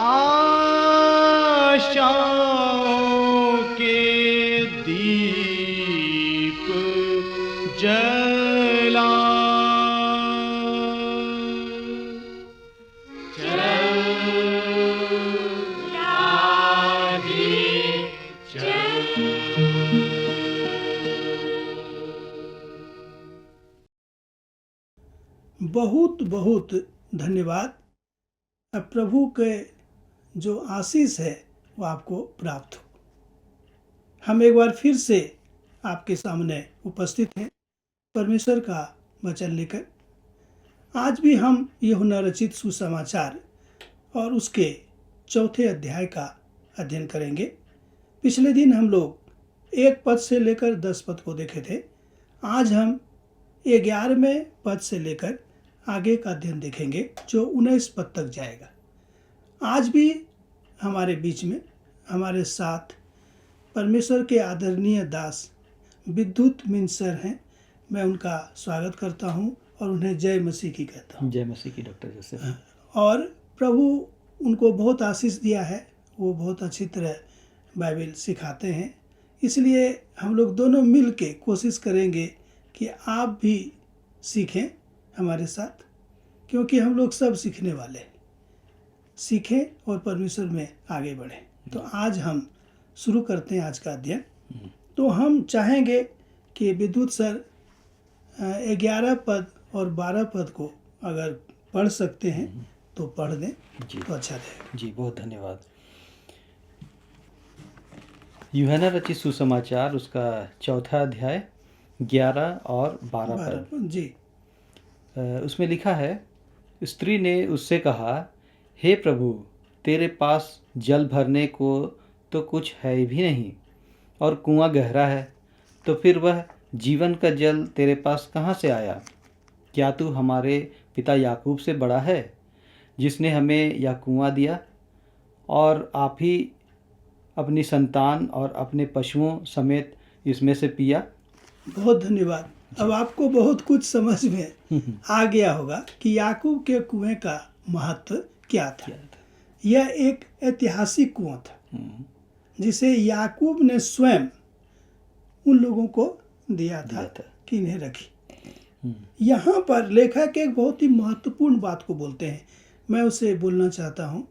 आशाओं के दीप जला बहुत बहुत धन्यवाद। अब प्रभु के जो आशीष है वो आपको प्राप्त हो। हम एक बार फिर से आपके सामने उपस्थित हैं परमेश्वर का वचन लेकर। आज भी हम यूहन्ना रचित सुसमाचार और उसके चौथे अध्याय का अध्ययन करेंगे। पिछले दिन हम लोग 1 पद से लेकर 10 पद को देखे थे। आज हम 11वें पद से लेकर आगे का अध्ययन देखेंगे जो 19 पद तक जाएगा। आज भी हमारे बीच में हमारे साथ परमेश्वर के आदरणीय दास विद्युत मिंसर हैं। मैं उनका स्वागत करता हूं और उन्हें जय मसीह की कहता हूं। जय मसीह की डॉक्टर जोसेफ। और प्रभु उनको बहुत आशीष दिया है। वो बहुत अच्छी तरह बाइबल सिखाते हैं। इसलिए हम लोग दोनों मिल के कोशिश करेंगे कि आप भी सीखें हमारे साथ, क्योंकि हम लोग सब सीखने वाले हैं। सीखें और परमेश्वर में आगे बढ़ें। तो आज हम शुरू करते हैं आज का अध्ययन। तो हम चाहेंगे कि विद्युत सर 11 पद और 12 पद को अगर पढ़ सकते हैं तो पढ़ दें तो अच्छा रहेगा। जी बहुत धन्यवाद। यूहन्ना रचित सुसमाचार उसका चौथा अध्याय 11 और 12 पद। जी उसमें लिखा है, स्त्री ने उससे कहा, हे प्रभु, तेरे पास जल भरने को तो कुछ है भी नहीं और कुआं गहरा है, तो फिर वह जीवन का जल तेरे पास कहाँ से आया? क्या तू हमारे पिता याकूब से बड़ा है, जिसने हमें यह कुआं दिया और आप ही अपनी संतान और अपने पशुओं समेत इसमें से पिया? बहुत धन्यवाद। अब आपको बहुत कुछ समझ में आ गया होगा कि याकूब के कुएं का महत्व क्या था। यह एक ऐतिहासिक कुआं था जिसे याकूब ने स्वयं उन लोगों को दिया था कि इन्हें रखी। यहाँ पर लेखक एक बहुत ही महत्वपूर्ण बात को बोलते हैं। मैं उसे बोलना चाहता हूँ।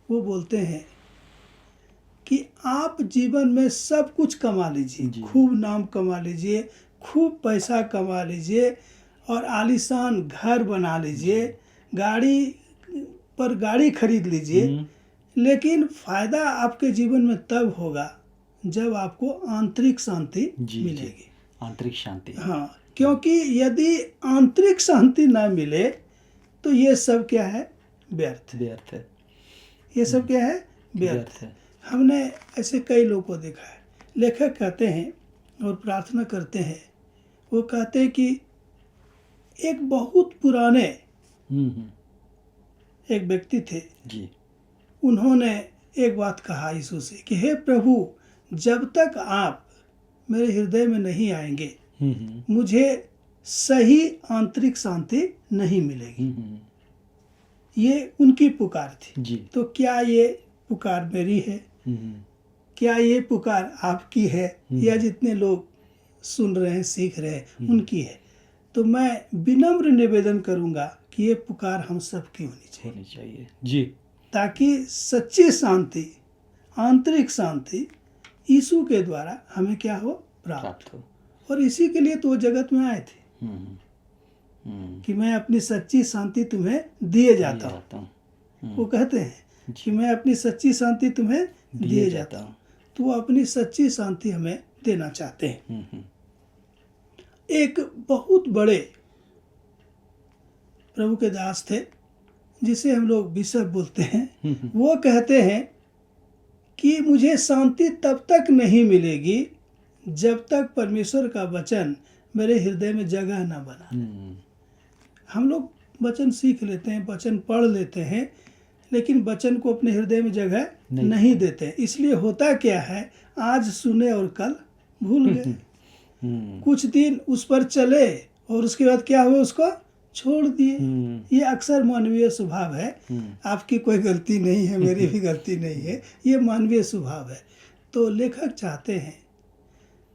वो बोलते हैं कि आप जीवन में सब कुछ कमा लीजिए, खूब नाम कमा लीजिए, खूब पैसा कमा लीजिए और आलीशान घर बना लीजिए, गाड़ी पर गाड़ी खरीद लीजिए, लेकिन फायदा आपके जीवन में तब होगा जब आपको आंतरिक शांति मिलेगी। आंतरिक शांति। हाँ, क्योंकि यदि आंतरिक शांति ना मिले तो ये सब क्या है? व्यर्थ है। ये सब क्या है? व्यर्थ है। हमने ऐसे कई लोगों को देखा है। लेखक कहते हैं और प्रार्थना करते हैं, वो कहते हैं कि एक बहुत पुराने एक व्यक्ति थे जी। उन्होंने एक बात कहा यीशु से कि हे प्रभु, जब तक आप मेरे हृदय में नहीं आएंगे मुझे सही आंतरिक शांति नहीं मिलेगी। ये उनकी पुकार थी जी। तो क्या ये पुकार मेरी है? क्या ये पुकार आपकी है? या जितने लोग सुन रहे हैं, सीख रहे हैं, उनकी है? तो मैं विनम्र निवेदन करूंगा कि ये पुकार हम सब की होनी चाहिए जी, ताकि सच्ची शांति, आंतरिक शांति यीशु के द्वारा हमें क्या हो? प्राप्त हो। और इसी के लिए तो वो जगत में आए थे कि मैं अपनी सच्ची शांति तुम्हें दिए जाता हूँ। वो कहते हैं कि मैं अपनी सच्ची शांति तुम्हें दिए जाता हूँ। तो वो अपनी सच्ची शांति हमें देना चाहते हैं। एक बहुत बड़े प्रभु के दास थे जिसे हम लोग बिशप बोलते हैं। वो कहते हैं कि मुझे शांति तब तक नहीं मिलेगी जब तक परमेश्वर का वचन मेरे हृदय में जगह ना बना। हम लोग वचन सीख लेते हैं, वचन पढ़ लेते हैं, लेकिन वचन को अपने हृदय में जगह नहीं देते। इसलिए होता क्या है, आज सुने और कल भूल गए। कुछ दिन उस पर चले और उसके बाद क्या हुआ, उसको छोड़ दिए। ये अक्सर मानवीय स्वभाव है। आपकी कोई गलती नहीं है, मेरी भी गलती नहीं है, ये मानवीय स्वभाव है। तो लेखक चाहते हैं,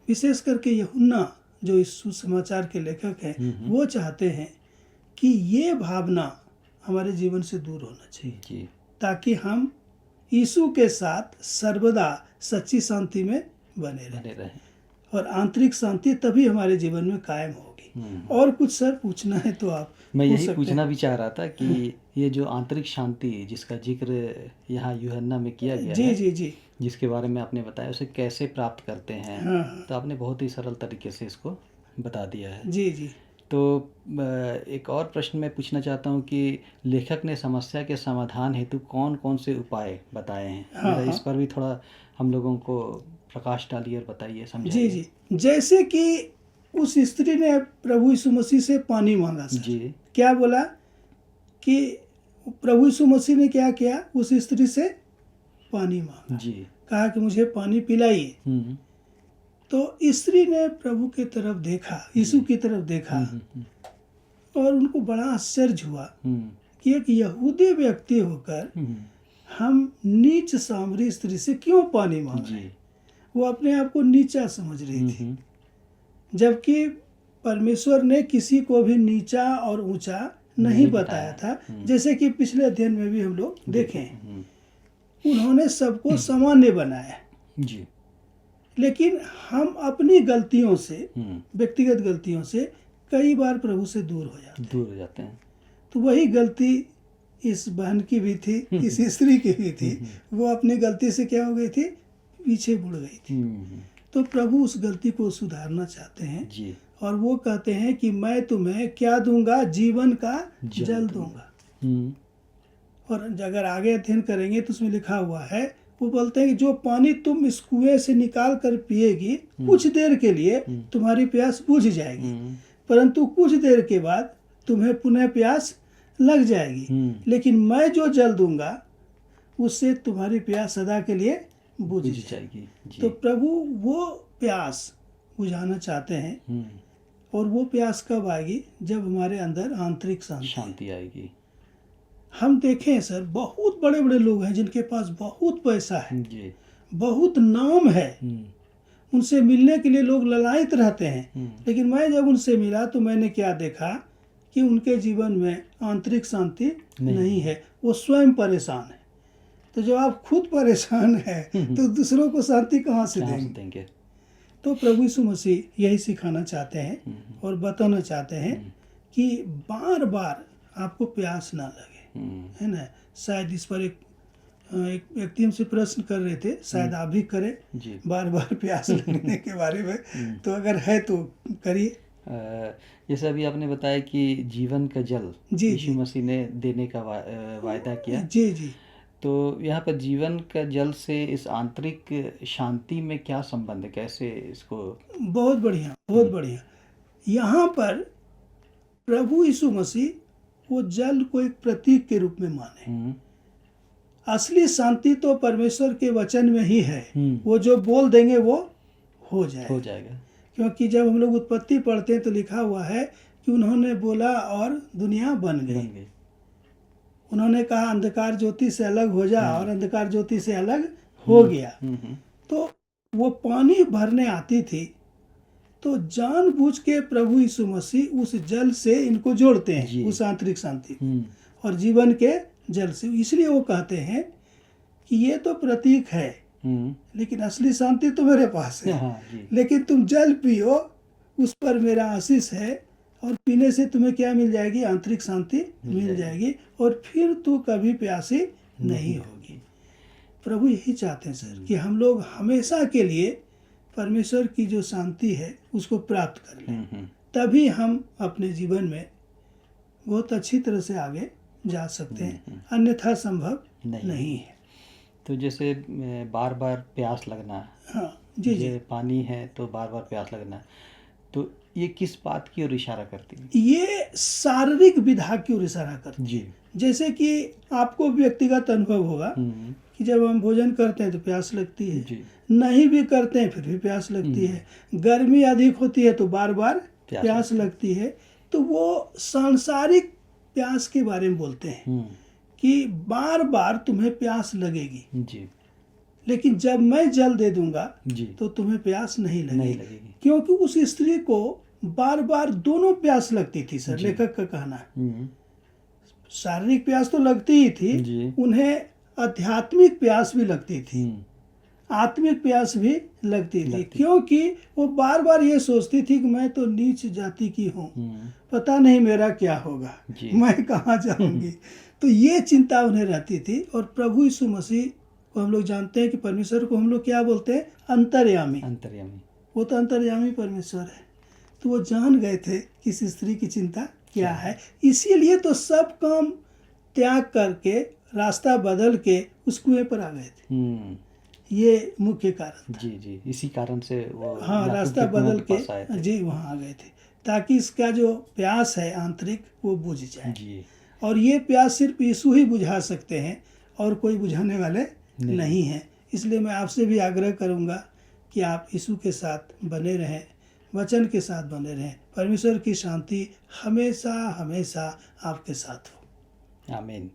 विशेष करके यूहन्ना जो इस सुसमाचार के लेखक हैं, वो चाहते हैं कि ये भावना हमारे जीवन से दूर होना चाहिए जी। ताकि हम यीशु के साथ सर्वदा सच्ची शांति में बने रहें। और आंतरिक शांति तभी हमारे जीवन में कायम होगी। और कुछ सर पूछना है तो आप मैं पूछ यही सकते पूछना हैं। भी चाह रहा था कि ये जो आंतरिक शांति जिसका जिक्र यहाँ यूहन्ना में किया गया जी है, जी जी जिसके बारे में आपने बताया, उसे कैसे प्राप्त करते हैं, हाँ तो आपने बहुत ही सरल तरीके से इसको बता दिया है। जी जी तो एक और प्रश्न मैं पूछना चाहता हूँ कि लेखक ने समस्या के समाधान हेतु कौन कौन से उपाय बताए हैं? हाँ, जरा इस पर भी थोड़ा हम लोगों को प्रकाश डालिए और बताइए, जी समझाइए। जी जैसे कि उस स्त्री ने प्रभु यीशु मसीह से पानी मांगा सर। जी। क्या बोला कि प्रभु यीशु मसीह ने क्या किया, उस स्त्री से पानी मांगा, जी। कहा कि मुझे पानी पिलाइए। तो स्त्री ने प्रभु की तरफ देखा, यीशु की तरफ देखा, और उनको बड़ा आश्चर्य हुआ कि एक यहूदी व्यक्ति होकर हम नीच सामरी स्त्री से क्यों पानी मांग रहे हैं। वो अपने आप को नीचा समझ रही थी, जबकि परमेश्वर ने किसी को भी नीचा और ऊंचा नहीं बताया था। जैसे कि पिछले अध्ययन में भी हम लोग देखें, उन्होंने सबको सामान्य बनाया। जी। लेकिन हम अपनी गलतियों से, व्यक्तिगत गलतियों से कई बार प्रभु से दूर हो जाते हैं। तो वही गलती इस बहन की भी थी, इस स्त्री की भी थी। वो अपनी गलती से क्या हो गई थी, पीछे मुड़ गई थी। तो प्रभु उस गलती को सुधारना चाहते हैं जी। और वो कहते हैं कि मैं तुम्हें क्या दूंगा, जीवन का जल दूंगा। और अगर आगे अध्ययन करेंगे तो उसमें लिखा हुआ है, वो बोलते हैं कि जो पानी तुम इस कुएं से निकाल कर पिएगी, कुछ देर के लिए तुम्हारी प्यास बुझ जाएगी, परंतु कुछ देर के बाद तुम्हें पुनः प्यास लग जाएगी। लेकिन मैं जो जल दूंगा उससे तुम्हारी प्यास सदा के लिए बुझ जाएगी। तो प्रभु वो प्यास बुझाना चाहते हैं। और वो प्यास कब आएगी, जब हमारे अंदर आंतरिक शांति आएगी। हम देखें सर, बहुत बड़े बड़े लोग हैं जिनके पास बहुत पैसा है, बहुत नाम है, उनसे मिलने के लिए लोग ललायत रहते हैं। लेकिन मैं जब उनसे मिला तो मैंने क्या देखा कि उनके जीवन में आंतरिक शांति नहीं है, वो स्वयं परेशान है। तो जब आप खुद परेशान है तो दूसरों को शांति कहाँ से देंगे। तो प्रभु यीशु मसीह यही सिखाना चाहते हैं और बताना चाहते हैं कि बार बार आपको प्यास ना लगे, है ना। शायद इस पर एक व्यक्ति हमसे प्रश्न कर रहे थे, शायद आप भी करें बार बार प्यास लगने के बारे में। तो अगर है तो करिए। जैसे अभी आपने बताया कि जीवन का जल यीशु मसीह ने देने का वायदा किया। जी जी। तो यहाँ पर जीवन का जल से इस आंतरिक शांति में क्या संबंध है, कैसे इसको? बहुत बढ़िया, बहुत बढ़िया। यहाँ पर प्रभु यीशु मसीह वो जल को एक प्रतीक के रूप में माने। असली शांति तो परमेश्वर के वचन में ही है। वो जो बोल देंगे वो हो जाएगा। क्योंकि जब हम लोग उत्पत्ति पढ़ते हैं तो लिखा हुआ है कि उन्होंने बोला और दुनिया बन गई। उन्होंने कहा अंधकार ज्योति से अलग हो जा, और अंधकार ज्योति से अलग हो गया। तो वो पानी भरने आती थी, तो जानबूझ के प्रभु यीशु मसीह उस जल से इनको जोड़ते हैं, उस आंतरिक शांति और जीवन के जल से। इसलिए वो कहते हैं कि ये तो प्रतीक है, लेकिन असली शांति तो मेरे पास है। लेकिन तुम जल पियो, उस पर मेरा आशीष है, और पीने से तुम्हें क्या मिल जाएगी, आंतरिक शांति मिल जाएगी, और फिर तू कभी प्यासी नहीं होगी। प्रभु यही चाहते हैं सर कि हम लोग हमेशा के लिए परमेश्वर की जो शांति है उसको प्राप्त कर लें, तभी हम अपने जीवन में बहुत अच्छी तरह से आगे जा सकते हैं, अन्यथा संभव नहीं है। तो जैसे बार बार प्यास लगना, हाँ जी जी, पानी है तो बार बार प्यास लगना, तो ये किस बात की ओर इशारा करती है? ये शारीरिक विधा की ओर इशारा करती है। जी। जैसे कि आपको व्यक्तिगत अनुभव होगा कि जब हम भोजन करते हैं तो प्यास लगती है, नहीं भी करते हैं फिर भी प्यास लगती है, गर्मी अधिक होती है तो बार बार प्यास लगती है। तो वो सांसारिक प्यास के बारे में बोलते हैं कि बार बार तुम्हें प्यास लगेगी, जी लेकिन जब मैं जल दे दूंगा जी तो तुम्हें प्यास नहीं नहीं लगेगी। लगेगी। क्योंकि उस स्त्री को बार बार दोनों प्यास लगती थी सर, जी। लेखक का कहना है। हम्म, शारीरिक प्यास तो लगती ही थी, जी उन्हें आध्यात्मिक प्यास भी लगती थी, हम्म, आत्मिक प्यास भी लगती थी, लगती। क्योंकि वो बार बार ये सोचती थी कि मैं तो नीच जाति की हूँ, हम्म, पता नहीं मेरा क्या होगा, जी। मैं कहाँ जाऊंगी। तो ये चिंता उन्हें रहती थी। और प्रभु यीशु मसीह को हम लोग जानते हैं कि परमेश्वर को हम लोग क्या बोलते हैं, अंतर्यामी। अंतर्यामी। वो तो अंतर्यामी परमेश्वर है। तो वो जान गए थे कि इस स्त्री की चिंता क्या है, इसीलिए तो सब काम त्याग करके रास्ता बदल के उस कुएं पर आ गए थे। ये मुख्य कारण था। जी जी, इसी कारण से वो हाँ, याकूब रास्ता के कुआं बदल के पास आए के थे। जी वहाँ आ गए थे, ताकि इसका जो प्यास है आंतरिक वो बुझ जाए। जी और ये प्यास सिर्फ यीशु ही बुझा सकते हैं, और कोई बुझाने वाले नहीं हैं। इसलिए मैं आपसे भी आग्रह करूँगा कि आप यीशु के साथ बने रहें, वचन के साथ बने रहें। परमेश्वर की शांति हमेशा हमेशा आपके साथ हो। आमीन।